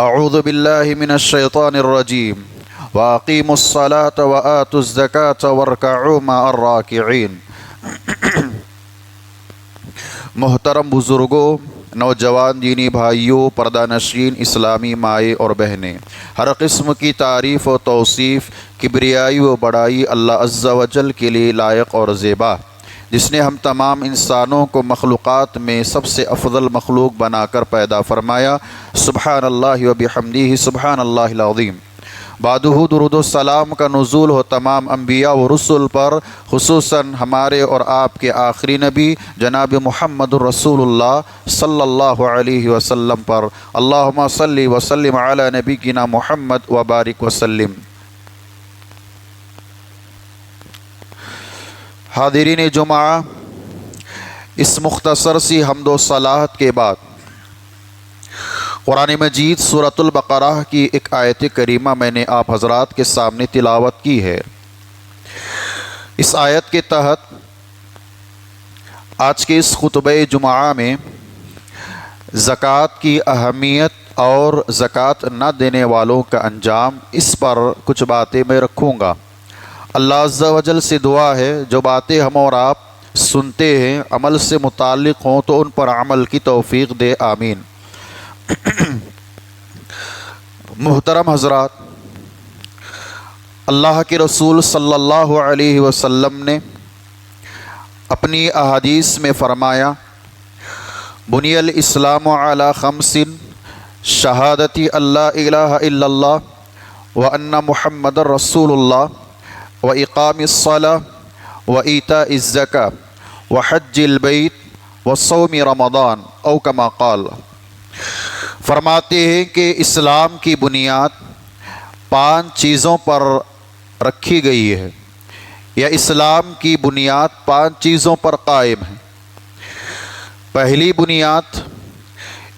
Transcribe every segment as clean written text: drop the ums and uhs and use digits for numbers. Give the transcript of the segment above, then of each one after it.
اعوذ باللہ من الشیطان الرجیم واقیموا الصلاة وآتوا الزکاة وارکعوا مع الراکعین۔ محترم بزرگوں، نوجوان دینی بھائیوں، پردہ نشین اسلامی مائیں اور بہنیں، ہر قسم کی تعریف و توصیف، کبریائی و بڑائی اللہ عز و جل کے لیے لائق اور زیبا، جس نے ہم تمام انسانوں کو مخلوقات میں سب سے افضل مخلوق بنا کر پیدا فرمایا۔ سبحان اللہ و بحمدہ، سبحان اللہ العظیم۔ بعدہ درود و سلام کا نزول ہو تمام انبیاء و رسل پر، خصوصاً ہمارے اور آپ کے آخری نبی جناب محمد رسول اللہ صلی اللہ علیہ وسلم پر۔ اللہم صلی وسلم علی نبینا محمد وبارک وسلم۔ حاضرین جمعہ، اس مختصر سی حمد و صلاحت کے بعد قرآن مجید سورۃ البقرہ کی ایک آیت کریمہ میں نے آپ حضرات کے سامنے تلاوت کی ہے۔ اس آیت کے تحت آج کے اس خطبہ جمعہ میں زکوٰۃ کی اہمیت اور زکوٰۃ نہ دینے والوں کا انجام، اس پر کچھ باتیں میں رکھوں گا۔ اللہ عز و جل سے دعا ہے جو باتیں ہم اور آپ سنتے ہیں عمل سے متعلق ہوں تو ان پر عمل کی توفیق دے، آمین۔ محترم حضرات، اللہ کے رسول صلی اللہ علیہ وسلم نے اپنی احادیث میں فرمایا، بنی الاسلام علی خمس، شہادت اللہ الہ الا اللہ وان محمد رسول اللہ واقام الصلاۃ وایتاء الزکاۃ وحج البیت وصوم رمضان او کما قال۔ فرماتے ہیں کہ اسلام کی بنیاد 5 چیزوں پر رکھی گئی ہے، یا اسلام کی بنیاد 5 چیزوں پر قائم ہے۔ پہلی بنیاد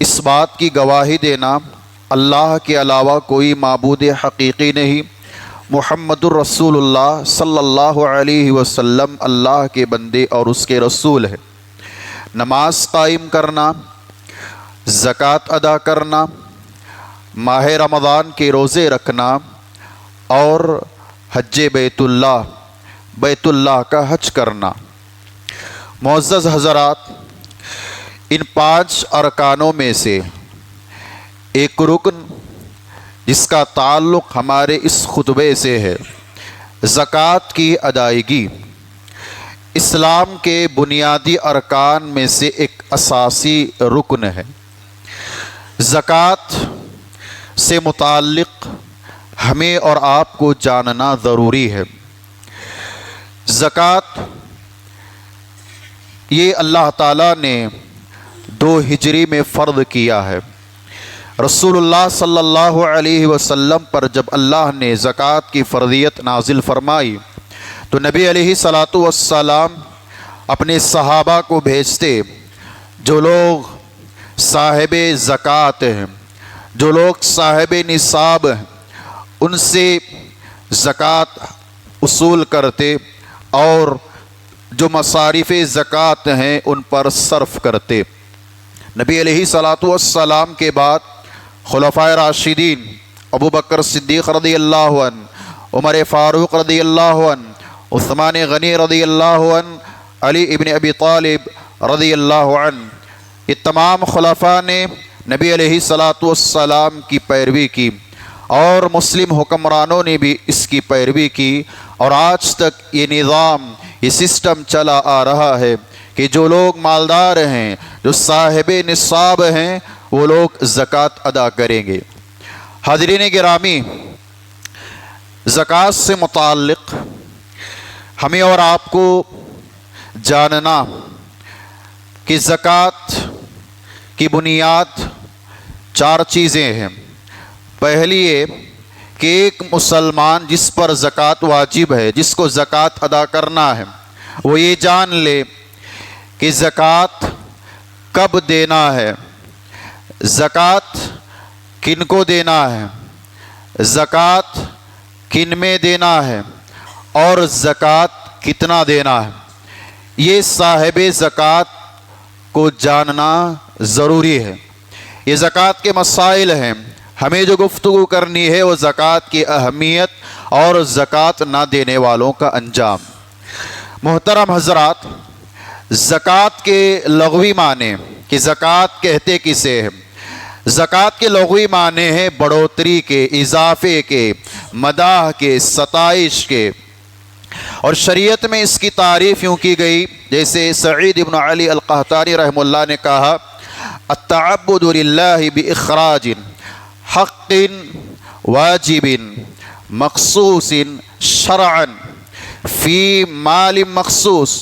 اس بات کی گواہی دینا اللہ کے علاوہ کوئی معبود حقیقی نہیں، محمد الرسول اللہ صلی اللہ علیہ وسلم اللہ کے بندے اور اس کے رسول ہے۔ نماز قائم کرنا، زکوٰۃ ادا کرنا، ماہ رمضان کے روزے رکھنا اور حج بیت اللہ کا حج کرنا۔ معزز حضرات، ان 5 ارکانوں میں سے ایک رکن جس کا تعلق ہمارے اس خطبے سے ہے، زکوٰۃ کی ادائیگی، اسلام کے بنیادی ارکان میں سے ایک اساسی رکن ہے۔ زکوٰۃ سے متعلق ہمیں اور آپ کو جاننا ضروری ہے۔ زکوٰۃ یہ اللہ تعالیٰ نے 2 ہجری میں فرض کیا ہے۔ رسول اللہ صلی اللہ علیہ وسلم پر جب اللہ نے زکوٰۃ کی فرضیت نازل فرمائی تو نبی علیہ الصلاۃ والسلام اپنے صحابہ کو بھیجتے، جو لوگ صاحب زکوٰۃ ہیں، جو لوگ صاحب نصاب ہیں، ان سے زکوٰۃ وصول کرتے اور جو مصارف زکوٰۃ ہیں ان پر صرف کرتے۔ نبی علیہ الصلاۃ والسلام کے بعد خلفائے راشدین ابو بکر صدیق رضی اللہ عنہ، عمر فاروق رضی اللہ عنہ، عثمان غنی رضی اللہ عنہ، علی ابن ابی طالب رضی اللہ عنہ، یہ تمام خلفاء نے نبی علیہ الصلاۃ والسلام کی پیروی کی اور مسلم حکمرانوں نے بھی اس کی پیروی کی، اور آج تک یہ نظام، یہ سسٹم چلا آ رہا ہے کہ جو لوگ مالدار ہیں، جو صاحب نصاب ہیں، وہ لوگ زکوٰۃ ادا کریں گے۔ حاضرین گرامی، زکوٰۃ سے متعلق ہمیں اور آپ کو جاننا کہ زکوٰۃ کی بنیاد 4 چیزیں ہیں۔ پہلی یہ کہ ایک مسلمان جس پر زکوٰۃ واجب ہے، جس کو زکوٰۃ ادا کرنا ہے، وہ یہ جان لے کہ زکوٰۃ کب دینا ہے، زکوٰۃ کن کو دینا ہے، زکوٰۃ کن میں دینا ہے، اور زکوٰۃ کتنا دینا ہے۔ یہ صاحب زکوٰۃ کو جاننا ضروری ہے۔ یہ زکوٰۃ کے مسائل ہیں، ہمیں جو گفتگو کرنی ہے وہ زکوٰۃ کی اہمیت اور زکوٰۃ نہ دینے والوں کا انجام۔ محترم حضرات، زکوٰۃ کے لغوی معنی کہ زکوٰۃ کہتے کسے ہیں؟ زکوٰۃ کے لغوی معنی ہیں بڑھوتری کے، اضافے کے، مداح کے، ستائش کے، اور شریعت میں اس کی تعریف یوں کی گئی جیسے سعید ابن علی القحطانی رحمہ اللہ نے کہا: التعبد للہ باخراج حق واجب مخصوص شرعا فی مال مخصوص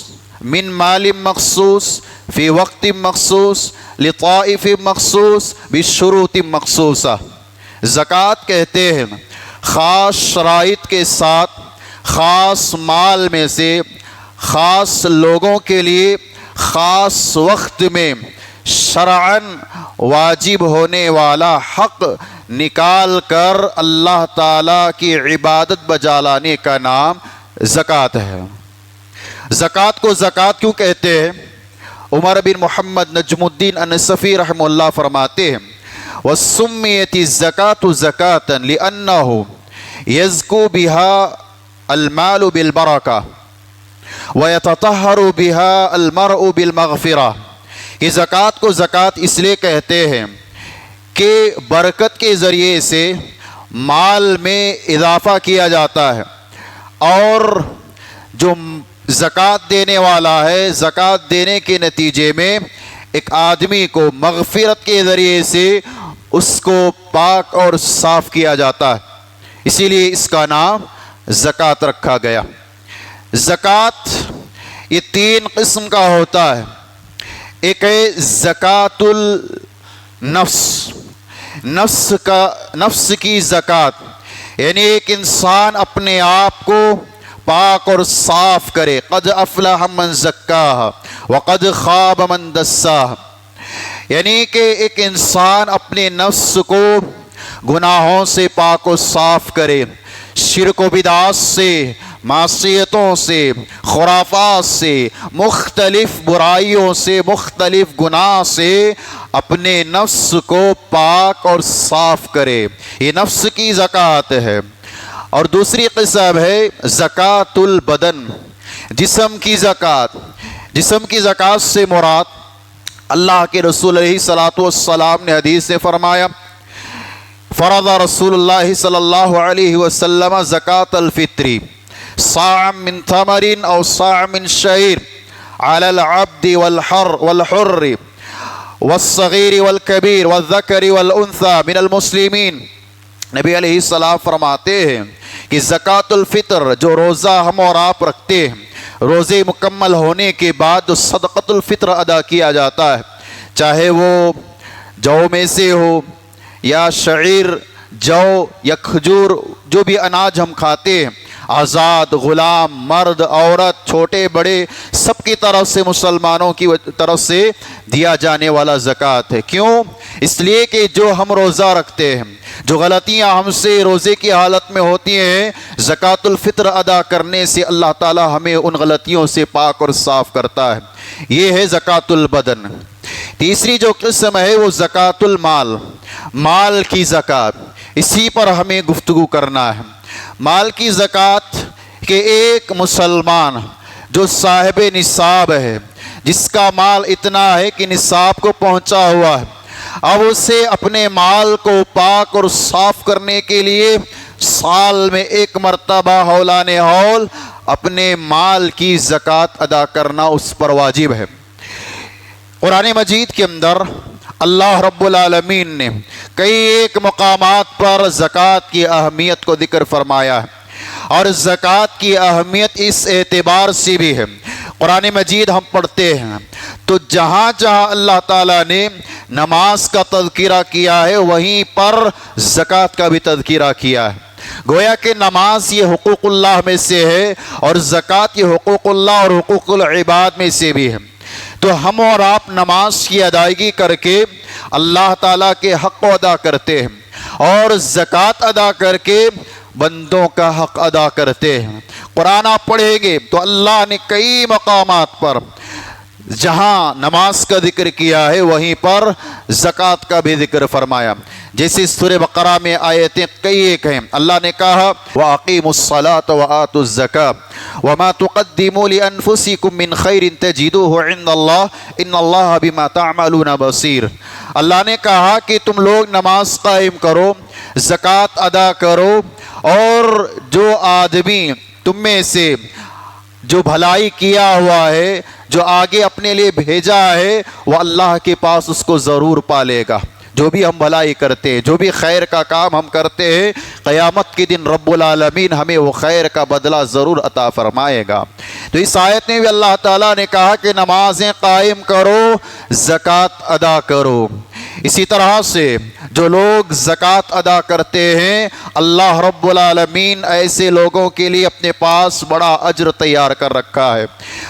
من مال مخصوص فی وقت مخصوص لطائف مخصوص بشروط مخصوصہ۔ زکوٰۃ کہتے ہیں خاص شرائط کے ساتھ خاص مال میں سے خاص لوگوں کے لیے خاص وقت میں شرعاً واجب ہونے والا حق نکال کر اللہ تعالیٰ کی عبادت بجا لانے کا نام زکوٰۃ ہے۔ زکوٰۃ کو زکوٰۃ کیوں کہتے ہیں؟ عمر بن محمد نجم الدین النصفی رحمہ اللہ فرماتے ہیں: وَسُمِّيَتِ الزَّكَاةُ زَكَاةً لِأَنَّهُ يَزْكُو بِهَا الْمَالُ بِالْبَرَكَةِ وَيَتَطَهَّرُ بِهَا الْمَرْءُ بِالْمَغْفِرَةِ۔ کہ زکوٰۃ کو زکوٰۃ اس لیے کہتے ہیں کہ برکت کے ذریعے سے مال میں اضافہ کیا جاتا ہے، اور جو زکوٰۃ دینے والا ہے زکوٰۃ دینے کے نتیجے میں ایک آدمی کو مغفرت کے ذریعے سے اس کو پاک اور صاف کیا جاتا ہے، اسی لیے اس کا نام زکوٰۃ رکھا گیا۔ زکوٰۃ یہ تین قسم کا ہوتا ہے۔ ایک ہے زکوٰۃ النفس، نفس کی زکوٰۃ، یعنی ایک انسان اپنے آپ کو پاک اور صاف کرے۔ قد افلح من زکاہا وقد خاب من دساہا، یعنی کہ ایک انسان اپنے نفس کو گناہوں سے پاک و صاف کرے، شرک و بدعات سے، معصیتوں سے، خرافات سے، مختلف برائیوں سے، مختلف گناہ سے اپنے نفس کو پاک اور صاف کرے، یہ نفس کی زکوٰۃ ہے۔ اور دوسری قسم ہے زکوٰۃ البدن، جسم کی زکوٰۃ۔ جسم کی زکوٰۃ سے مراد اللہ کے رسول علیہ الصلاۃ والسلام نے حدیث سے فرمایا: فرض رسول اللہ صلی اللہ علیہ وسلم زکوٰۃ الفطر صاع من تمر او صاع من شعیر علی العبد والحر والصغیر والکبیر والذکر والانثی من المسلمین۔ نبی علیہ السلام فرماتے ہیں کہ زکوٰۃ الفطر جو روزہ ہم اور آپ رکھتے ہیں، روزے مکمل ہونے کے بعد جو صدقۃ الفطر ادا کیا جاتا ہے، چاہے وہ جو میں سے ہو یا شعیر، جو یا کھجور، جو بھی اناج ہم کھاتے ہیں، آزاد، غلام، مرد، عورت، چھوٹے بڑے، سب کی طرف سے، مسلمانوں کی طرف سے دیا جانے والا زکوٰۃ ہے۔ کیوں؟ اس لیے کہ جو ہم روزہ رکھتے ہیں، جو غلطیاں ہم سے روزے کی حالت میں ہوتی ہیں، زکوٰۃ الفطر ادا کرنے سے اللہ تعالی ہمیں ان غلطیوں سے پاک اور صاف کرتا ہے۔ یہ ہے زکوٰۃ البدن۔ تیسری جو قسم ہے وہ زکوٰۃ المال، مال کی زکوٰۃ، اسی پر ہمیں گفتگو کرنا ہے۔ مال کی زکوٰۃ کہ ایک مسلمان جو صاحب نصاب ہے، جس کا مال اتنا ہے کہ نصاب کو پہنچا ہوا ہے، اب اسے اپنے مال کو پاک اور صاف کرنے کے لیے سال میں ایک مرتبہ ہولان ہول اپنے مال کی زکوٰۃ ادا کرنا اس پر واجب ہے۔ قرآن مجید کے اندر اللہ رب العالمین نے کئی ایک مقامات پر زکوٰۃ کی اہمیت کو ذکر فرمایا ہے، اور زکوٰۃ کی اہمیت اس اعتبار سے بھی ہے، قرآن مجید ہم پڑھتے ہیں تو جہاں جہاں اللہ تعالیٰ نے نماز کا تذکرہ کیا ہے وہیں پر زکوٰۃ کا بھی تذکرہ کیا ہے۔ گویا کہ نماز یہ حقوق اللہ میں سے ہے، اور زکوٰۃ یہ حقوق اللہ اور حقوق العباد میں سے بھی ہے۔ تو ہم اور آپ نماز کی ادائیگی کر کے اللہ تعالیٰ کے حق کو ادا کرتے ہیں، اور زکوٰۃ ادا کر کے بندوں کا حق ادا کرتے ہیں۔ قرآن آپ پڑھیں گے تو اللہ نے کئی مقامات پر جہاں نماز کا ذکر کیا ہے وہیں پر زکوٰۃ کا بھی ذکر فرمایا. جیسے سورہ بقرہ میں آیتیں کئی ایک ہیں. اللہ نے کہا وَأَقِيمُوا الصَّلَاةَ وَآتُوا الزَّكَاةَ وَمَا تُقَدِّمُوا لِأَنفُسِكُم مِّن خَيْرٍ تَجِدُوهُ عِندَ اللَّهِ إِنَّ اللَّهَ بِمَا تَعْمَلُونَ بَصِيرٌ. اللہ نے کہا کہ تم لوگ نماز قائم کرو، زکوٰۃ ادا کرو، اور جو آدمی تم میں سے جو بھلائی کیا ہوا ہے، جو آگے اپنے لیے بھیجا ہے، وہ اللہ کے پاس اس کو ضرور پالے گا. جو بھی ہم بھلائی کرتے ہیں، جو بھی خیر کا کام ہم کرتے ہیں، قیامت کے دن رب العالمین ہمیں وہ خیر کا بدلہ ضرور عطا فرمائے گا. تو اس آیت میں بھی اللہ تعالیٰ نے کہا کہ نمازیں قائم کرو، زکوٰۃ ادا کرو. اسی طرح سے جو لوگ زکوٰۃ ادا کرتے ہیں، اللہ رب العالمین ایسے لوگوں کے لیے اپنے پاس بڑا اجر تیار کر رکھا ہے.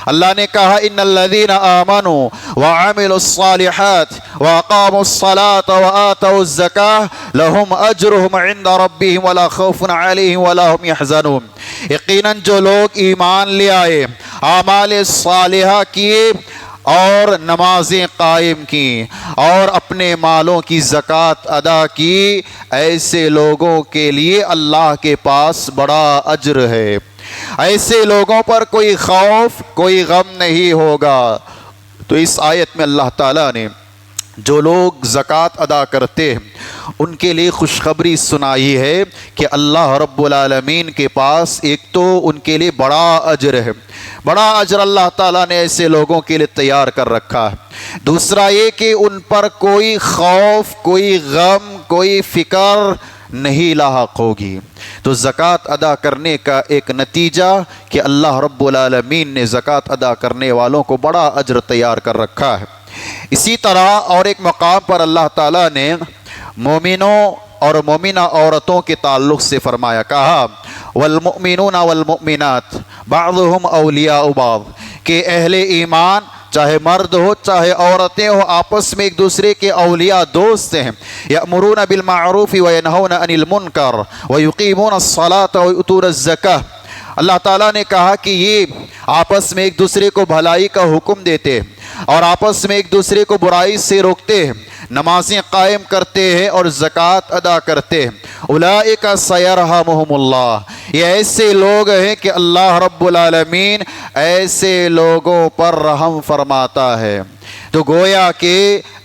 اللہ نے کہا ان الذین آمنوا وعملوا الصالحات واقاموا الصلاة وآتوا الزکاة لهم اجرهم عند ربهم ولا خوف علیہم ولا هم يحزنون. یقیناً جو لوگ ایمان لے آئے، اعمال صالحہ کیے اور نمازیں قائم کی اور اپنے مالوں کی زکوٰۃ ادا کی، ایسے لوگوں کے لیے اللہ کے پاس بڑا اجر ہے. ایسے لوگوں پر کوئی خوف، کوئی غم نہیں ہوگا. تو اس آیت میں اللہ تعالیٰ نے جو لوگ زکوٰۃ ادا کرتے ہیں ان کے لیے خوشخبری سنائی ہے کہ اللہ رب العالمین کے پاس ایک تو ان کے لیے بڑا اجر ہے، بڑا اجر اللہ تعالیٰ نے ایسے لوگوں کے لیے تیار کر رکھا ہے. دوسرا یہ کہ ان پر کوئی خوف، کوئی غم، کوئی فکر نہیں لاحق ہوگی. تو زکوٰۃ ادا کرنے کا ایک نتیجہ کہ اللہ رب العالمین نے زکوٰۃ ادا کرنے والوں کو بڑا اجر تیار کر رکھا ہے. اسی طرح اور ایک مقام پر اللہ تعالیٰ نے مومنوں اور مومنہ عورتوں کے تعلق سے فرمایا، کہا والمؤمنون والمؤمنات بعضهم اولیاء بعض، کہ اہل ایمان چاہے مرد ہو چاہے عورتیں ہو آپس میں ایک دوسرے کے اولیاء دوست ہیں. یأمرون بالمعروف وینہون عن المنکر ویقیمون الصلاة ویؤتون الزکاة. اللہ تعالیٰ نے کہا کہ یہ آپس میں ایک دوسرے کو بھلائی کا حکم دیتے ہیں اور آپس میں ایک دوسرے کو برائی سے روکتے ہیں، نمازیں قائم کرتے ہیں اور زکوٰۃ ادا کرتے ہیں. اولئک سیرحمہم اللہ، یہ ایسے لوگ ہیں کہ اللہ رب العالمین ایسے لوگوں پر رحم فرماتا ہے. تو گویا کہ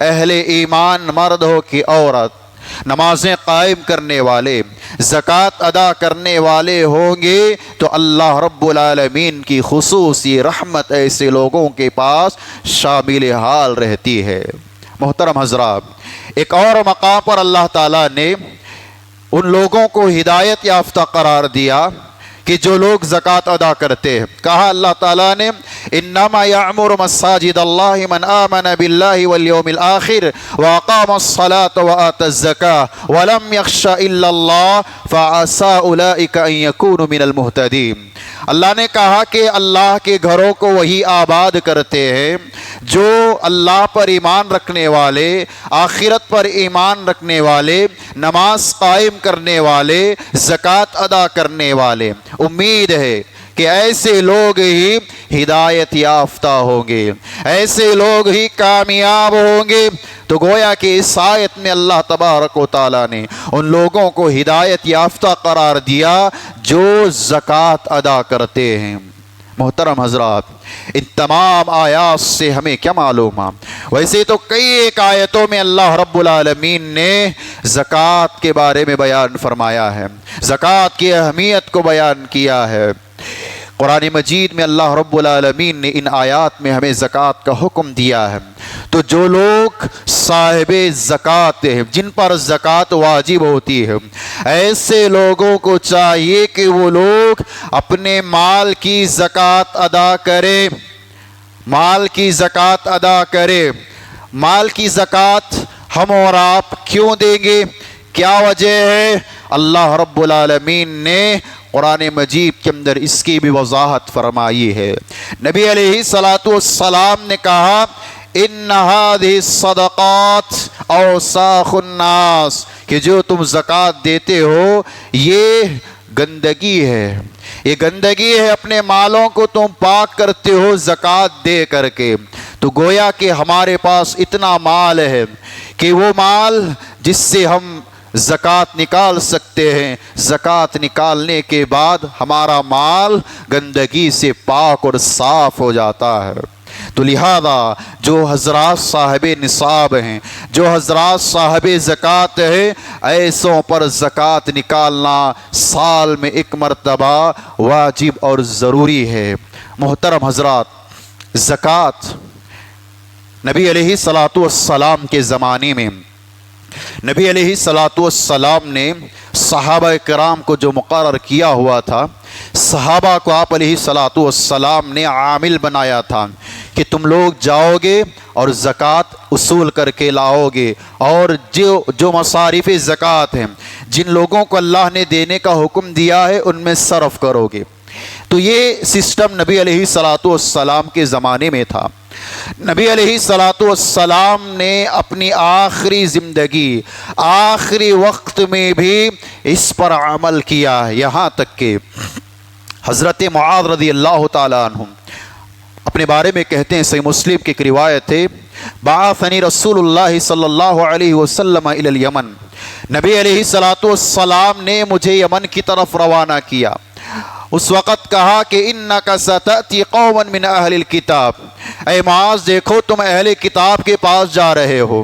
اہل ایمان مرد ہو کہ عورت، نمازیں قائم کرنے والے، زکوٰۃ ادا کرنے والے ہوں گے تو اللہ رب العالمین کی خصوصی رحمت ایسے لوگوں کے پاس شامل حال رہتی ہے. محترم حضرات، ایک اور مقام پر اللہ تعالیٰ نے ان لوگوں کو ہدایت یافتہ قرار دیا کہ جو لوگ زکوٰۃ ادا کرتے ہیں. کہا اللہ تعالیٰ نے انما یعمر مساجد اللہ من آمن باللہ والیوم الآخر واقام الصلاة وآتى الزکاة ولم یخش الا اللہ فعسى اولئک ان یکونوا من المہتدین. اللہ نے کہا کہ اللہ کے گھروں کو وہی آباد کرتے ہیں جو اللہ پر ایمان رکھنے والے، آخرت پر ایمان رکھنے والے، نماز قائم کرنے والے، زکوٰۃ ادا کرنے والے. امید ہے کہ ایسے لوگ ہی ہدایت یافتہ ہوں گے، ایسے لوگ ہی کامیاب ہوں گے. تو گویا کہ اس آیت میں اللہ تبارک و تعالیٰ نے ان لوگوں کو ہدایت یافتہ قرار دیا جو زکوٰۃ ادا کرتے ہیں. محترم حضرات، ان تمام آیات سے ہمیں کیا معلوم ہے؟ ویسے تو کئی ایک آیتوں میں اللہ رب العالمین نے زکوٰۃ کے بارے میں بیان فرمایا ہے، زکوٰۃ کی اہمیت کو بیان کیا ہے. قرآن مجید میں اللہ رب العالمین نے ان آیات میں ہمیں زکوٰۃ کا حکم دیا ہے. تو جو لوگ صاحب زکوٰۃ ہیں، جن پر زکوٰۃ واجب ہوتی ہے، ایسے لوگوں کو چاہیے کہ وہ لوگ اپنے مال کی زکوٰۃ ادا کریں، مال کی زکوٰۃ ادا کریں. مال کی زکوٰۃ ہم اور آپ کیوں دیں گے؟ کیا وجہ ہے؟ اللہ رب العالمین نے قرآن مجید کے اندر اس کی بھی وضاحت فرمائی ہے. نبی علیہ الصلاۃ والسلام نے کہا ان هذه الصدقات اوساخ الناس، کہ جو تم زکوٰۃ دیتے ہو یہ گندگی ہے، یہ گندگی ہے، اپنے مالوں کو تم پاک کرتے ہو زکوٰۃ دے کر کے. تو گویا کہ ہمارے پاس اتنا مال ہے کہ وہ مال جس سے ہم زکوٰۃ نکال سکتے ہیں، زکوٰۃ نکالنے کے بعد ہمارا مال گندگی سے پاک اور صاف ہو جاتا ہے۔ تو لہذا جو حضرات صاحب نصاب ہیں، جو حضرات صاحب زکوٰۃ ہے، ایسوں پر زکوٰۃ نکالنا سال میں ایک مرتبہ واجب اور ضروری ہے۔ محترم حضرات، زکوٰۃ نبی علیہ الصلاۃ والسلام کے زمانے میں نبی علیہ الصلاۃ والسلام نے صحابہ کرام کو جو مقرر کیا ہوا تھا، صحابہ کو آپ علیہ الصلاۃ والسلام نے عامل بنایا تھا کہ تم لوگ جاؤ گے اور زکوٰۃ اصول کر کے لاؤ گے، اور جو مصارف زکوٰۃ ہیں، جن لوگوں کو اللہ نے دینے کا حکم دیا ہے، ان میں صرف کرو گے۔ تو یہ سسٹم نبی علیہ الصلاۃ والسلام کے زمانے میں تھا۔ نبی علیہ الصلاۃ والسلام نے اپنی آخری زندگی، آخری وقت میں بھی اس پر عمل کیا ہے، یہاں تک کہ حضرت معاذ رضی اللہ تعالیٰ عنہ اپنے بارے میں کہتے ہیں، صحیح مسلم کی ایک روایت ہے، بعثنی رسول اللہ صلی اللہ علیہ وسلم الی الیمن، نبی علیہ الصلاۃ والسلام نے مجھے یمن کی طرف روانہ کیا۔ اس وقت کہا کہ انک ستأتی قوما من اہل الکتاب، اے معاذ دیکھو تم اہل کتاب کے پاس جا رہے ہو،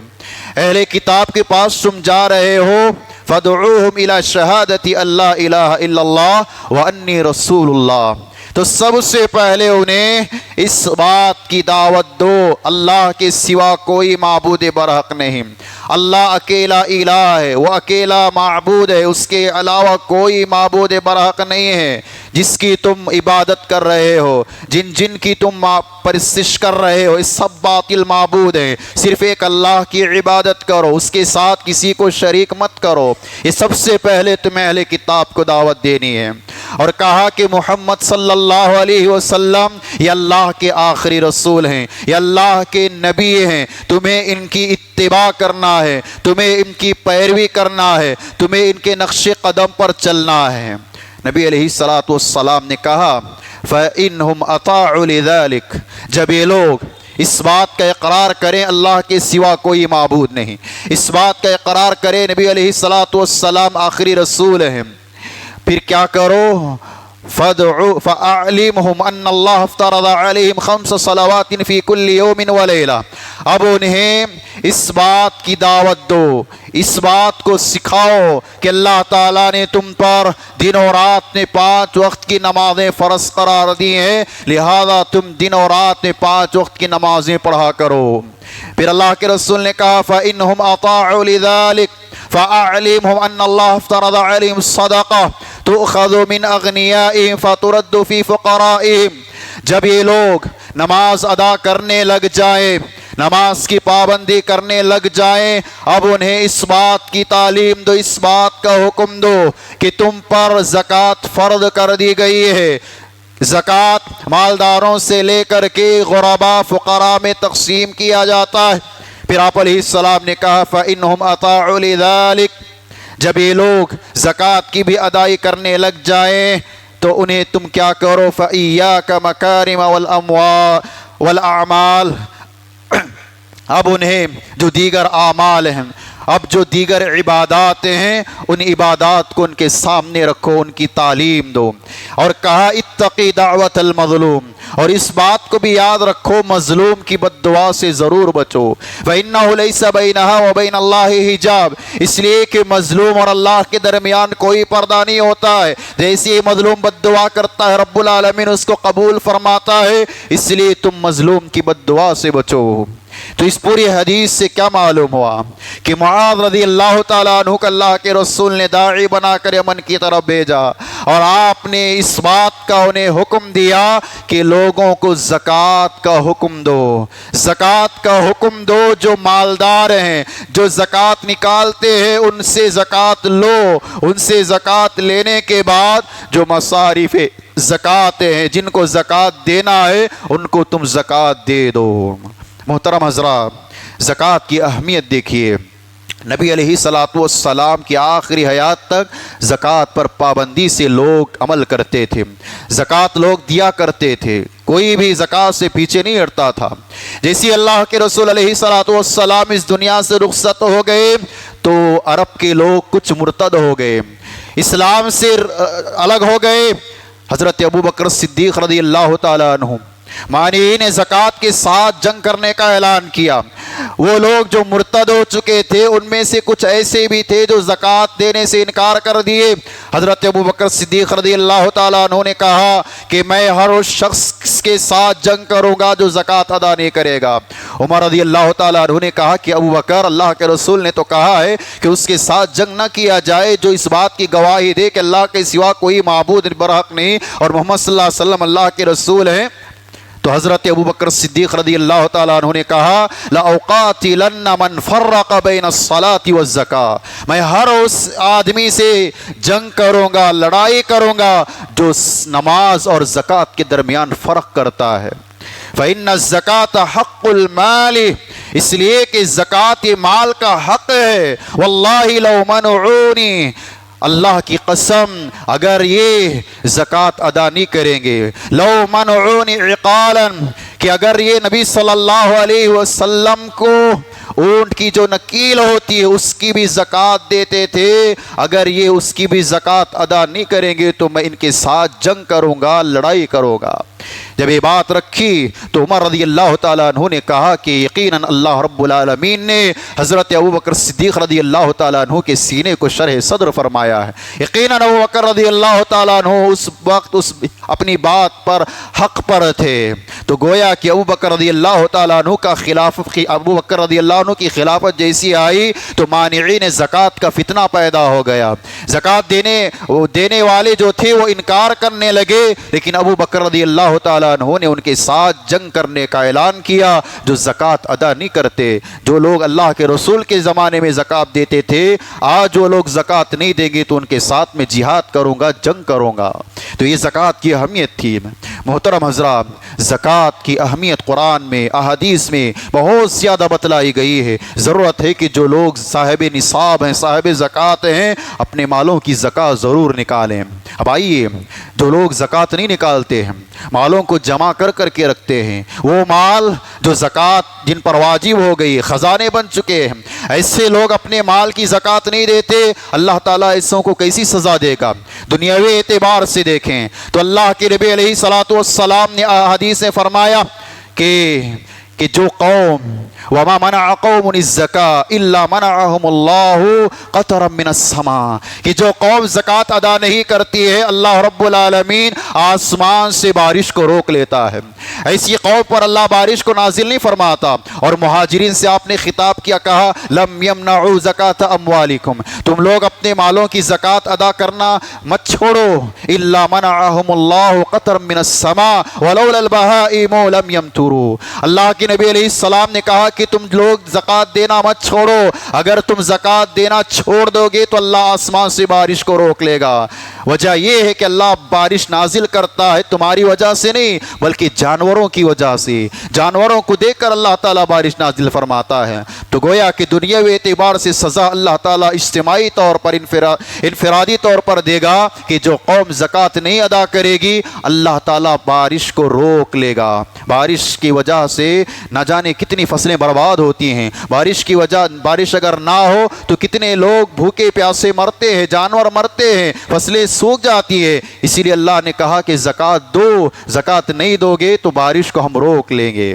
اہل کتاب کے پاس تم جا رہے ہو، فدعوہم الی شہادت ان لا الہ الا اللہ وانی رسول اللہ، تو سب سے پہلے انہیں اس بات کی دعوت دو اللہ کے سوا کوئی معبود برحق نہیں، اللہ اکیلا الہ ہے، وہ اکیلا معبود ہے، اس کے علاوہ کوئی معبود برحق نہیں ہے جس کی تم عبادت کر رہے ہو، جن کی تم پرستش کر رہے ہو، یہ سب باطل معبود ہیں، صرف ایک اللہ کی عبادت کرو، اس کے ساتھ کسی کو شریک مت کرو، یہ سب سے پہلے تمہیں اہل کتاب کو دعوت دینی ہے۔ اور کہا کہ محمد صلی اللہ علیہ وسلم یہ اللہ کے آخری رسول ہیں، یہ اللہ کے نبی ہیں، تمہیں ان کی اتباع کرنا ہے، تمہیں ان کی پیروی کرنا ہے، تمہیں ان کے نقش قدم پر چلنا ہے۔ نبی علیہ الصلاۃ والسلام نے کہا فَإِنْهُمْ أَطَاعُوا لِذَلِكَ، جب یہ لوگ اس بات کا اقرار کریں اللہ کے سوا کوئی معبود نہیں، اس بات کا اقرار کریں نبی علیہ الصلاۃ والسلام آخری رسول ہیں، پھر کیا کرو، فَأَعْلِمْهُمْ أَنَّ اللَّهَ افْتَرَضَ عَلَيْهِمْ 5 صلوات فِي كُلِّ يَوْمٍ وَلَيْلَةٍ، اب انہیں اس بات کی دعوت دو، اس بات کو سکھاؤ کہ اللہ تعالیٰ نے تم پر دن و رات میں 5 وقت کی نمازیں فرض قرار دی ہیں، لہذا تم دن و رات میں 5 وقت کی نمازیں پڑھا کرو۔ پھر اللہ کے رسول نے کہا فَإِنْهُمْ أَطَاعُوا لِذَلِكَ فَأَعْلِمْهُمْ أَنَّ اللَّهَ افْتَرَضَ عَلَيْهِمْ الصَّدَقَةَ تُؤْخَذُ مِنْ أَغْنِيَائِهِمْ فَتُرَدُّ فِي فُقَرَائِهِمْ، جب یہ لوگ نماز ادا کرنے لگ جائیں، نماز کی پابندی کرنے لگ جائیں، اب انہیں اس بات کی تعلیم دو، اس بات کا حکم دو کہ تم پر زکوٰۃ فرض کر دی گئی ہے، زکوٰۃ مالداروں سے لے کر کے غربا فقراء میں تقسیم کیا جاتا ہے۔ پھر آپ علیہ السلام نے کہا فَإِنْهُمْ أَطَاعُوا لِذَلِكَ، جب یہ لوگ زکوٰۃ کی بھی ادائی کرنے لگ جائیں تو انہیں تم کیا کرو، فَإِيَّاكَ مَكَارِمَ وَالْأَعْمَالِ، اب انہیں جو دیگر اعمال ہیں، اب جو دیگر عبادات ہیں، ان عبادات کو ان کے سامنے رکھو، ان کی تعلیم دو۔ اور کہا اتقی دعوت المظلوم، اور اس بات کو بھی یاد رکھو مظلوم کی بد دعا سے ضرور بچو، فَإِنَّهُ لَيْسَ بَيْنَهَا وَبَيْنَ اللَّهِ حِجَاب، اس لیے کہ مظلوم اور اللہ کے درمیان کوئی پردہ نہیں ہوتا ہے، جیسے مظلوم بد دعا کرتا ہے رب العالمین اس کو قبول فرماتا ہے، اس لیے تم مظلوم کی بد دعا سے بچو۔ تو اس پوری حدیث سے کیا معلوم ہوا کہ معاذ رضی اللہ تعالیٰ عنہ کو اللہ کے رسول نے داعی بنا کر یمن کی طرف بھیجا، اور آپ نے اس بات کا انہیں حکم دیا کہ لوگوں کو زکوٰۃ کا حکم دو، زکوٰۃ کا حکم دو، جو مالدار ہیں، جو زکوٰۃ نکالتے ہیں، ان سے زکوٰۃ لو، ان سے زکوٰۃ لینے کے بعد جو مصارف زکوٰۃ ہیں، جن کو زکوٰۃ دینا ہے، ان کو تم زکوٰۃ دے دو۔ محترم حضرات، زکوٰۃ کی اہمیت دیکھیے، نبی علیہ الصلوۃ والسلام کی آخری حیات تک زکوٰۃ پر پابندی سے لوگ عمل کرتے تھے، زکوٰۃ لوگ دیا کرتے تھے، کوئی بھی زکوٰۃ سے پیچھے نہیں ہٹتا تھا۔ جیسے اللہ کے رسول علیہ الصلوۃ والسلام اس دنیا سے رخصت ہو گئے تو عرب کے لوگ کچھ مرتد ہو گئے، اسلام سے الگ ہو گئے۔ حضرت ابو بکر صدیق رضی اللہ تعالیٰ عنہ مانعین زکوٰۃ کے ساتھ جنگ کرنے کا اعلان کیا۔ وہ لوگ جو مرتد ہو چکے تھے ان میں سے کچھ ایسے بھی تھے جو زکوٰۃ دینے سے انکار کر دیے۔ حضرت ابو بکر صدیق رضی اللہ تعالیٰ عنہ نے کہا کہ میں ہر اس شخص کے ساتھ جنگ کروں گا جو زکوٰۃ ادا نہیں کرے گا۔ عمر رضی اللہ تعالیٰ عنہ نے کہا کہ ابو بکر، اللہ کے رسول نے تو کہا ہے کہ اس کے ساتھ جنگ نہ کیا جائے جو اس بات کی گواہی دے کہ اللہ کے سوا کوئی معبود برحق نہیں اور محمد صلی اللہ علیہ وسلم اللہ کے رسول ہیں۔ تو حضرت ابو بکر صدیق رضی اللہ تعالیٰ عنہ نے کہا لَأُقَاتِلَنَّ مَنْ فَرَّقَ بَيْنَ الصَّلَاةِ وَالزَّكَاةِ، میں ہر اس آدمی سے جنگ کروں گا، لڑائی کروں گا جو نماز اور زکوٰۃ کے درمیان فرق کرتا ہے۔ فَإِنَّ الزَّكَاةَ حَقُّ الْمَالِ، اس لیے کہ زکوٰۃ یہ مال کا حق ہے۔ وَاللَّهِ لَوْ مَنْعُونِي، اللہ کی قسم اگر یہ زکوٰۃ ادا نہیں کریں گے، لو منعونی عقالا، کہ اگر یہ نبی صلی اللہ علیہ وسلم کو اونٹ کی جو نکیل ہوتی ہے اس کی بھی زکوٰۃ دیتے تھے، اگر یہ اس کی بھی زکوٰۃ ادا نہیں کریں گے تو میں ان کے ساتھ جنگ کروں گا، لڑائی کروں گا۔ جب یہ بات رکھی تو عمر رضی اللہ تعالیٰ عنہ نے کہا کہ یقیناً اللہ رب العالمین نے حضرت ابو بکر صدیق رضی اللہ تعالیٰ عنہ کے سینے کو شرح صدر فرمایا ہے۔ یقیناً ابو بکر رضی اللہ تعالیٰ عنہ اس وقت اپنی بات پر حق پر تھے۔ تو گویا کہ ابو بکر رضی اللہ تعالیٰ عنہ ابو بکر رضی اللہ عنہ کی خلافت جیسی آئی تو مانعین زکوٰۃ کا فتنہ پیدا ہو گیا۔ زکوٰۃ دینے والے جو تھے وہ انکار کرنے لگے، لیکن ابو بکر رضی اللہ تعالیٰ عنہ نے ان کے ساتھ جنگ کرنے کا اعلان کیا جو زکوٰۃ ادا نہیں کرتے۔ جو لوگ اللہ کے رسول کے زمانے میں زکوٰۃ دیتے تھے، آج جو لوگ زکوٰۃ نہیں دیں گے تو ان کے ساتھ میں جہاد کروں گا، جنگ کروں گا۔ تو یہ زکوٰۃ کی اہمیت تھی۔ محترم حضرات، زکوٰۃ کی اہمیت قرآن میں، احادیث میں بہت زیادہ بتلائی گئی ہے۔ ضرورت ہے کہ جو لوگ صاحب نصاب ہیں، صاحب زکوٰۃ ہیں، اپنے مالوں کی زکوٰۃ ضرور نکالیں۔ اب آئیے، جو لوگ زکوٰۃ نہیں نکالتے ہیں، مالوں کو جمع کر کر کے رکھتے ہیں، وہ مال جو زکوٰۃ جن پر واجب ہو گئی، خزانے بن چکے ہیں، ایسے لوگ اپنے مال کی زکوٰۃ نہیں دیتے، اللہ تعالیٰ ایسوں کو کیسی سزا دے گا؟ دنیاوی اعتبار سے دیکھیں تو اللہ کے نبی علیہ الصلوۃ والسلام نے حدیث میں فرمایا کہ جو قوم وما منع قوم الزکاة الا منعهم اللہ قطرا من السماء، کہ جو قوم زکوٰۃ ادا نہیں کرتی ہے اللہ رب العالمین آسمان سے بارش کو روک لیتا ہے۔ ایسی قوم پر اللہ بارش کو نازل نہیں فرماتا۔ اور مہاجرین سے آپ نے خطاب کیا، کہا لم یمنعوا زکاة اموالکم، تم لوگ اپنے مالوں کی زکوٰۃ ادا کرنا مت چھوڑو، الا منعهم اللہ قطرا من السماء ولولا البہائم لم یمطروا۔ اللہ کے نبی علیہ السلام نے کہا کہ تم لوگ زکوٰۃ دینا مت چھوڑو، اگر تم زکوٰۃ دینا چھوڑ دو گے تو اللہ آسمان سے بارش کو روک لے گا۔ وجہ یہ ہے کہ اللہ بارش نازل کرتا ہے تمہاری وجہ سے نہیں بلکہ جانوروں کی وجہ سے، جانوروں کو دیکھ کر اللہ تعالیٰ بارش نازل فرماتا ہے۔ تو گویا کہ دنیاوی اعتبار سے سزا اللہ تعالیٰ اجتماعی طور پر انفرادی طور پر دے گا کہ جو قوم زکوٰۃ نہیں ادا کرے گی اللہ تعالیٰ بارش کو روک لے گا۔ بارش کی وجہ سے نہ جانے کتنی فصلیں برباد ہوتی ہیں، بارش اگر نہ ہو تو کتنے لوگ بھوکے پیاسے مرتے ہیں، جانور مرتے ہیں، فصلیں سوکھ جاتی ہے۔ اسی لیے اللہ نے کہا کہ زکوٰۃ دو، زکوٰۃ نہیں دو گے تو بارش کو ہم روک لیں گے۔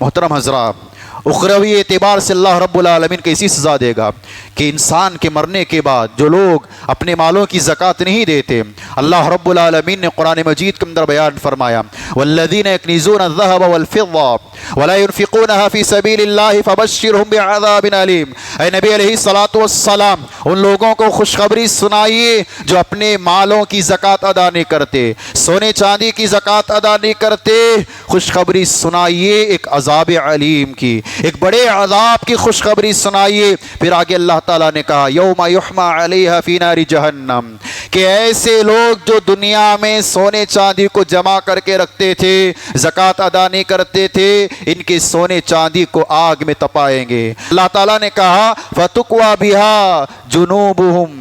محترم حضرات، اخروی اعتبار سے اللہ رب العالمین کیسی سزا دے گا کہ انسان کے مرنے کے بعد جو لوگ اپنے مالوں کی زکوٰۃ نہیں دیتے، اللہ رب العالمین نے قرآن مجید کے اندر بیان فرمایا والذین یکنزون الذهب والفضة ولا ينفقونها في سبيل الله فبشرهم بعذاب علیم۔ اے نبی علیہ الصلوۃ والسلام، ان لوگوں کو خوشخبری سنائیے جو اپنے مالوں کی زکوٰۃ ادا نہیں کرتے، سونے چاندی کی زکوٰۃ ادا نہیں کرتے، خوشخبری سنائیے ایک عذاب علیم کی، ایک بڑے عذاب کی خوشخبری سنائیے۔ پھر آگے اللہ تعالیٰ نے کہا یوم یحمى علیہا فی نار جہنم، کہ ایسے لوگ جو دنیا میں سونے چاندی کو جمع کر کے رکھتے تھے، زکوٰۃ ادا نہیں کرتے تھے، ان کے سونے چاندی کو آگ میں تپائیں گے۔ اللہ تعالیٰ نے کہا فَتُقْوَى بِهَا جُنُوبُهُمْ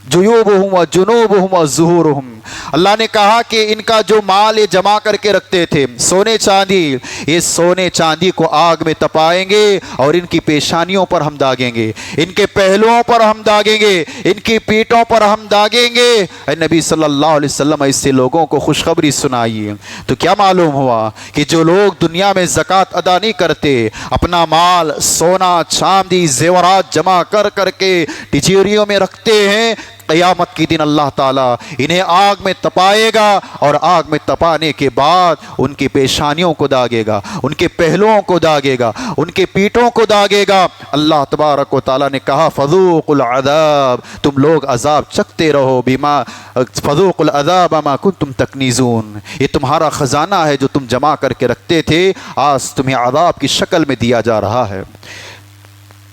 جُيُوبُهُمْ وَجُنُوبُهُمْ وَظُهُورُهُمْ۔ اللہ نے کہا کہ ان کا جو مال یہ جمع کر کے رکھتے تھے سونے چاندی، یہ سونے چاندی کو آگ میں تپائیں گے اور ان کی پیشانیوں پر ہم داغیں گے، ان کے پہلوؤں پر ہم داغیں گے، ان کی پیٹھوں پر ہم داغیں گے۔ اے نبی صلی اللہ علیہ وسلم ایسے لوگوں کو خوشخبری سنائیے۔ تو کیا معلوم ہوا کہ جو لوگ دنیا میں زکوٰۃ ادا نہیں کرتے، اپنا مال سونا چاندی زیورات جمع کر کر کے تجوریوں میں رکھتے ہیں، قیامت کے دن اللہ تعالیٰ انہیں آگ میں تپائے گا، اور آگ میں تپانے کے بعد ان کی پیشانیوں کو داغے گا، ان کے پہلوؤں کو داغے گا، ان کے پیٹھوں کو داغے گا۔ اللہ تبارک و تعالیٰ نے کہا فذوقوا العذاب، تم لوگ عذاب چکھتے رہو، بما فذوقوا العذاب ما کنتم تکنیزون، یہ تمہارا خزانہ ہے جو تم جمع کر کے رکھتے تھے، آج تمہیں عذاب کی شکل میں دیا جا رہا ہے۔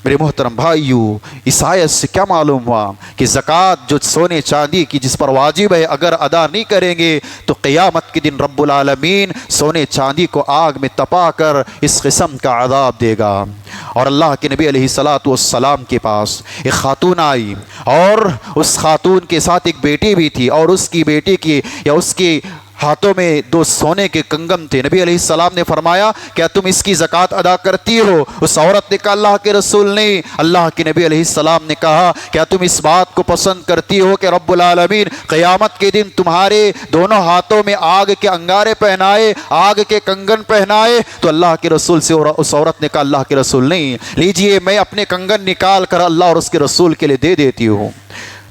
میرے محترم بھائیو، اس آیت سے کیا معلوم ہوا کہ زکوٰۃ جو سونے چاندی کی جس پر واجب ہے اگر ادا نہیں کریں گے تو قیامت کے دن رب العالمین سونے چاندی کو آگ میں تپا کر اس قسم کا عذاب دے گا۔ اور اللہ کے نبی علیہ الصلاۃ والسلام کے پاس ایک خاتون آئی، اور اس خاتون کے ساتھ ایک بیٹی بھی تھی، اور اس کی بیٹی کی یا اس کی ہاتھوں میں 2 سونے کے کنگن تھے۔ نبی علیہ السلام نے فرمایا کیا تم اس کی زکوٰۃ ادا کرتی ہو؟ اس عورت نے کہا اللہ کے رسول نہیں۔ اللہ کے نبی علیہ السلام نے کہا کیا تم اس بات کو پسند کرتی ہو کہ رب العالمین قیامت کے دن تمہارے دونوں ہاتھوں میں آگ کے انگارے پہنائے، آگ کے کنگن پہنائے؟ تو اللہ کے رسول سے اس عورت نے کہا اللہ کے رسول نہیں، لیجئے میں اپنے کنگن نکال کر اللہ اور اس کے رسول کے لیے دے دیتی ہوں۔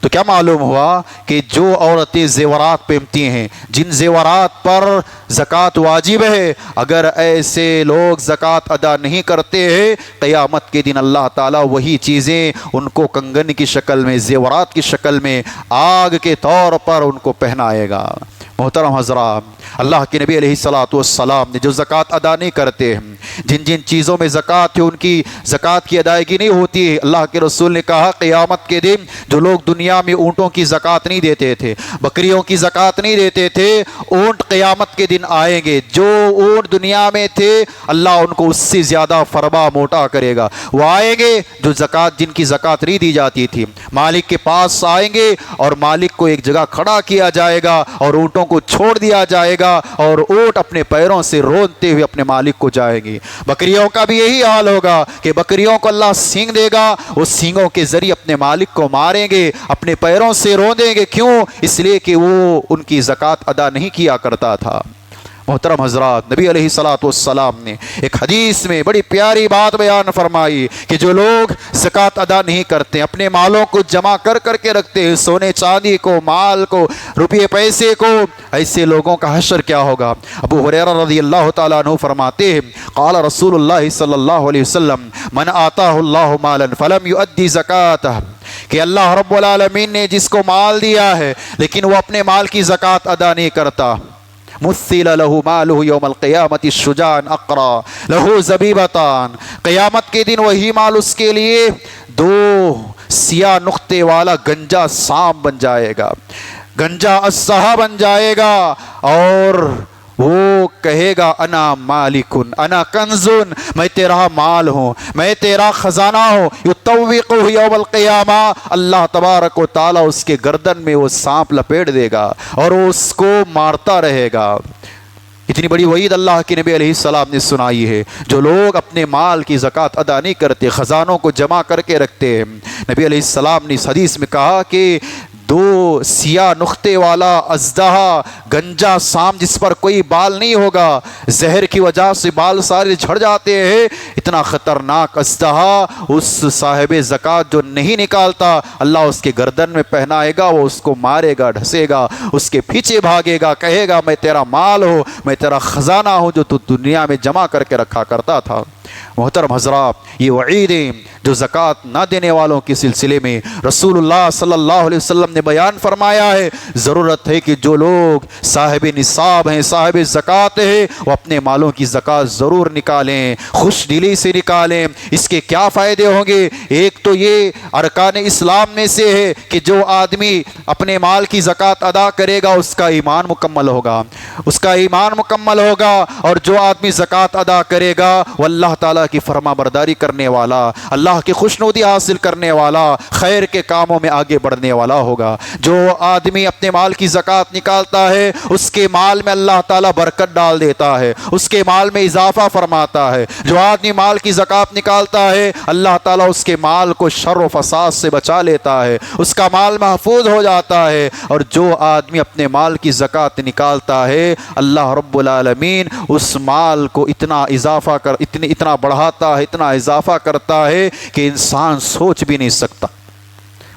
تو کیا معلوم ہوا کہ جو عورتیں زیورات پہنتی ہیں، جن زیورات پر زکوٰۃ واجب ہے، اگر ایسے لوگ زکوٰۃ ادا نہیں کرتے ہیں، قیامت کے دن اللہ تعالیٰ وہی چیزیں ان کو کنگن کی شکل میں، زیورات کی شکل میں آگ کے طور پر ان کو پہنائے گا۔ محترم حضرات، اللہ کے نبی علیہ الصلاۃ والسلام نے جو زکوٰۃ ادا نہیں کرتے ہیں، جن جن چیزوں میں زکوٰۃ ہے ان کی زکوٰۃ کی ادائیگی نہیں ہوتی ہے، اللہ کے رسول نے کہا قیامت کے دن جو لوگ دنیا میں اونٹوں کی زکوٰۃ نہیں دیتے تھے، بکریوں کی زکوٰۃ نہیں دیتے تھے، اونٹ قیامت کے دن آئیں گے، جو اونٹ دنیا میں تھے اللہ ان کو اس سے زیادہ فربا موٹا کرے گا۔ وہ آئیں گے جو زکوٰۃ جن کی زکوٰۃ نہیں دی جاتی تھی، مالک کے پاس آئیں گے اور مالک کو ایک جگہ کھڑا کیا جائے گا اور اونٹوں کو چھوڑ دیا جائے گا، اور اونٹ اپنے پیروں سے رونتے ہوئے اپنے مالک کو جائیں گے۔ بکریوں کا بھی یہی حال ہوگا کہ بکریوں کو اللہ سینگ دے گا، اس سینگوں کے ذریعے اپنے مالک کو ماریں گے، اپنے پیروں سے روندیں گے۔ کیوں؟ اس لیے کہ وہ ان کی زکوٰۃ ادا نہیں کیا کرتا تھا۔ محترم حضرات، نبی علیہ الصلاۃ والسلام نے ایک حدیث میں بڑی پیاری بات بیان فرمائی کہ جو لوگ زکوٰۃ ادا نہیں کرتے، اپنے مالوں کو جمع کر کر کے رکھتے ہیں، سونے چاندی کو، مال کو، روپے پیسے کو، ایسے لوگوں کا حشر کیا ہوگا؟ ابو ہریرہ رضی اللہ تعالیٰ عنہ فرماتے ہیں قال رسول اللہ صلی اللہ علیہ وسلم من آتاہ اللہ مالا فلم یؤدی زکاتہ، کہ اللہ رب العالمین نے جس کو مال دیا ہے لیکن وہ اپنے مال کی زکوٰۃ ادا نہیں کرتا، مثل له ماله يوم القیامت الشجاع اقرا له زبیبتان، قیامت کے دن وہی مال اس کے لیے 2 سیاہ نقطے والا گنجا سانپ بن جائے گا، گنجا اسحا بن جائے گا، اور وہ کہے گا انا مالکن انا کنزن، میں تیرا مال ہوں، میں تیرا خزانہ ہوں۔ یطوقہ یوم القیامہ، اللہ تبارک و تعالیٰ اس کے گردن میں وہ سانپ لپیٹ دے گا اور وہ اس کو مارتا رہے گا۔ اتنی بڑی وعید اللہ کے نبی علیہ السلام نے سنائی ہے۔ جو لوگ اپنے مال کی زکوٰۃ ادا نہیں کرتے، خزانوں کو جمع کر کے رکھتے ہیں، نبی علیہ السلام نے اس حدیث میں کہا کہ 2 سیاہ نقطے والا اژدہا گنجا سانپ جس پر کوئی بال نہیں ہوگا، زہر کی وجہ سے بال سارے جھڑ جاتے ہیں، اتنا خطرناک اژدہا اس صاحب زکوٰۃ جو نہیں نکالتا، اللہ اس کے گردن میں پہنائے گا، وہ اس کو مارے گا، ڈھسے گا، اس کے پیچھے بھاگے گا، کہے گا میں تیرا مال ہوں، میں تیرا خزانہ ہوں جو تو دنیا میں جمع کر کے رکھا کرتا تھا۔ محترم حضرات، یہ وعیدیں جو زکوٰۃ نہ دینے والوں کے سلسلے میں رسول اللہ صلی اللہ علیہ وسلم نے بیان فرمایا ہے، ضرورت ہے کہ جو لوگ صاحب نصاب ہیں، صاحب زکوٰۃ ہیں، وہ اپنے مالوں کی زکوٰۃ ضرور نکالیں، خوش دلی سے نکالیں۔ اس کے کیا فائدے ہوں گے؟ ایک تو یہ ارکان اسلام میں سے ہے کہ جو آدمی اپنے مال کی زکوٰۃ ادا کرے گا اس کا ایمان مکمل ہوگا، اس کا ایمان مکمل ہوگا، اور جو آدمی زکوٰۃ ادا کرے گا وہ اللہ تعالیٰ کی فرما برداری کرنے والا، اللہ کی خوشنودی حاصل کرنے والا، خیر کے کاموں میں آگے بڑھنے والا ہوگا۔ جو آدمی اپنے مال کی زکوٰۃ نکالتا ہے اس کے مال میں اللہ تعالیٰ برکت ڈال دیتا ہے، اس کے مال میں اضافہ فرماتا ہے۔ جو آدمی مال کی زکوٰۃ نکالتا ہے اللہ تعالیٰ اس کے مال کو شر و فساد سے بچا لیتا ہے، اس کا مال محفوظ ہو جاتا ہے۔ اور جو آدمی اپنے مال کی زکوٰۃ نکالتا ہے اللہ رب العالمین اس مال کو اتنا بڑھاتا ہے، اتنا اضافہ کرتا ہے کہ انسان سوچ بھی نہیں سکتا۔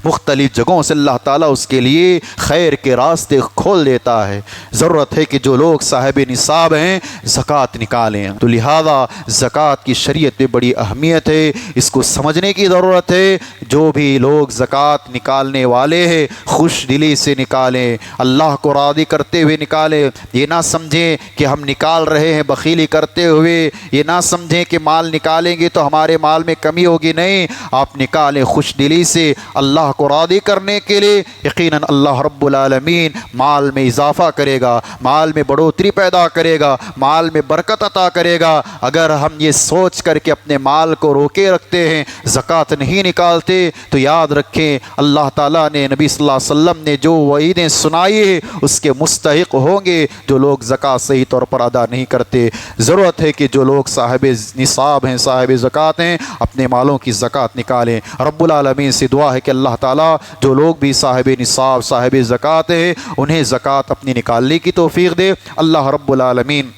مختلف جگہوں سے اللہ تعالیٰ اس کے لیے خیر کے راستے کھول دیتا ہے۔ ضرورت ہے کہ جو لوگ صاحب نصاب ہیں زکوٰۃ نکالیں۔ تو لہذا زکوٰۃ کی شریعت میں بڑی اہمیت ہے، اس کو سمجھنے کی ضرورت ہے۔ جو بھی لوگ زکوٰۃ نکالنے والے ہیں خوش دلی سے نکالیں، اللہ کو راضی کرتے ہوئے نکالیں۔ یہ نہ سمجھیں کہ ہم نکال رہے ہیں بخیلی کرتے ہوئے، یہ نہ سمجھیں کہ مال نکالیں گے تو ہمارے مال میں کمی ہوگی، نہیں، آپ نکالیں خوش دلی سے اللہ کو راضی کرنے کے لیے۔ یقیناً اللہ رب العالمین مال میں اضافہ کرے گا، مال میں بڑھوتری پیدا کرے گا، مال میں برکت عطا کرے گا۔ اگر ہم یہ سوچ کر کے اپنے مال کو روکے رکھتے ہیں، زکوٰۃ نہیں نکالتے، تو یاد رکھیں اللہ تعالیٰ نے، نبی صلی اللہ علیہ وسلم نے جو وعیدیں سنائی ہیں اس کے مستحق ہوں گے جو لوگ زکوٰۃ صحیح طور پر ادا نہیں کرتے۔ ضرورت ہے کہ جو لوگ صاحب نصاب ہیں، صاحب زکوٰۃ ہیں، اپنے مالوں کی زکوٰۃ نکالیں۔ رب العالمین سے دعا ہے کہ اللہ تعالیٰ جو لوگ بھی صاحب نصاب، صاحب زکوٰۃ ہیں، انہیں زکوٰۃ اپنی نکالنے کی توفیق دے۔ اللہ رب العالمین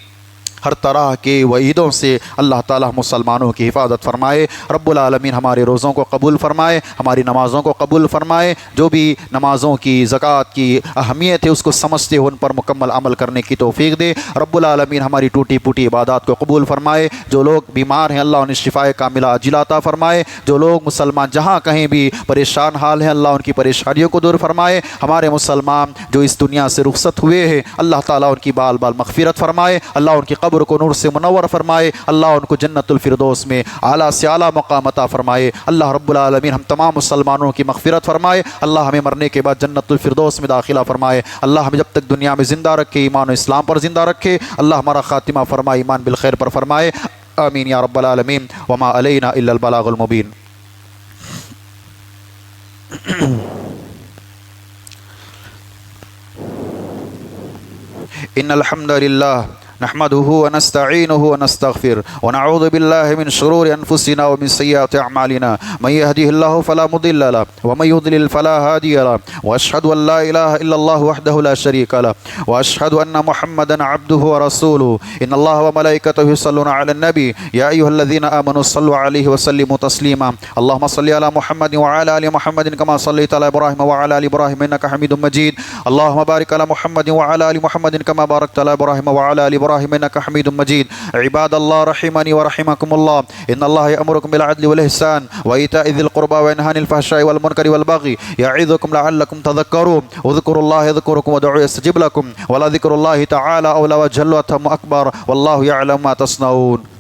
ہر طرح کے وعیدوں سے اللہ تعالیٰ مسلمانوں کی حفاظت فرمائے۔ رب العالمین ہمارے روزوں کو قبول فرمائے، ہماری نمازوں کو قبول فرمائے۔ جو بھی نمازوں کی، زکوٰۃ کی اہمیت ہے اس کو سمجھتے ہوئے ان پر مکمل عمل کرنے کی توفیق دے۔ رب العالمین ہماری ٹوٹی پھوٹی عبادات کو قبول فرمائے۔ جو لوگ بیمار ہیں اللہ انہیں شفائے کاملہ عاجلہ عطا فرمائے۔ جو لوگ مسلمان جہاں کہیں بھی پریشان حال ہیں اللہ ان کی پریشانیوں کو دور فرمائے۔ ہمارے مسلمان جو اس دنیا سے رخصت ہوئے ہیں اللہ تعالیٰ ان کی بال بال مغفرت فرمائے، اللہ ان کی قبر کو نور سے منور فرمائے، اللہ ان کو جنت الفردوس میں اعلیٰ سے اعلیٰ مقام عطا فرمائے۔ اللہ رب العالمین ہم تمام مسلمانوں کی مغفرت فرمائے، اللہ ہمیں مرنے کے بعد جنت الفردوس میں داخلہ فرمائے، اللہ ہمیں جب تک دنیا میں زندہ رکھے ایمان و اسلام پر زندہ رکھے، اللہ ہمارا خاتمہ فرمائے ایمان بالخیر پر فرمائے، آمین یا رب العالمین۔ وما علینا الا البلاغ المبین۔ ان الحمد للہ نحمده ونستعينه ونستغفر ونعوذ بالله من شرور أنفسنا ومن سيئات أعمالنا، من يهده الله فلا مضل له ومن يضلل فلا هادي له، وأشهد أن لا إله إلا الله وحده لا شريك له، وأشهد أن محمدا عبده ورسوله، إن الله وملائكته يصلون على النبي يا أيها الذين آمنوا صلوا عليه وسلموا تسليما، اللهم صل على محمد وعلى آل محمد كما صليت على إبراهيم وعلى آل إبراهيم إنك حميد مجيد، اللهم بارك على محمد وعلى آل محمد كما باركت على إبراهيم وعلى آل إبراهيم إنك حميد مجيد۔ عباد الله رحمني ورحمكم الله، إن الله يأمركم بالعدل والإحسان وإيتاء ذي القربى وينهى عن الفحشاء والمنكر والبغي يعظكم لعلكم تذكرون، اذكروا الله يذكركم وادعوه يستجب لكم، ولذكر الله تعالى أولى وجل وأتم أكبر، والله يعلم ما تصنعون۔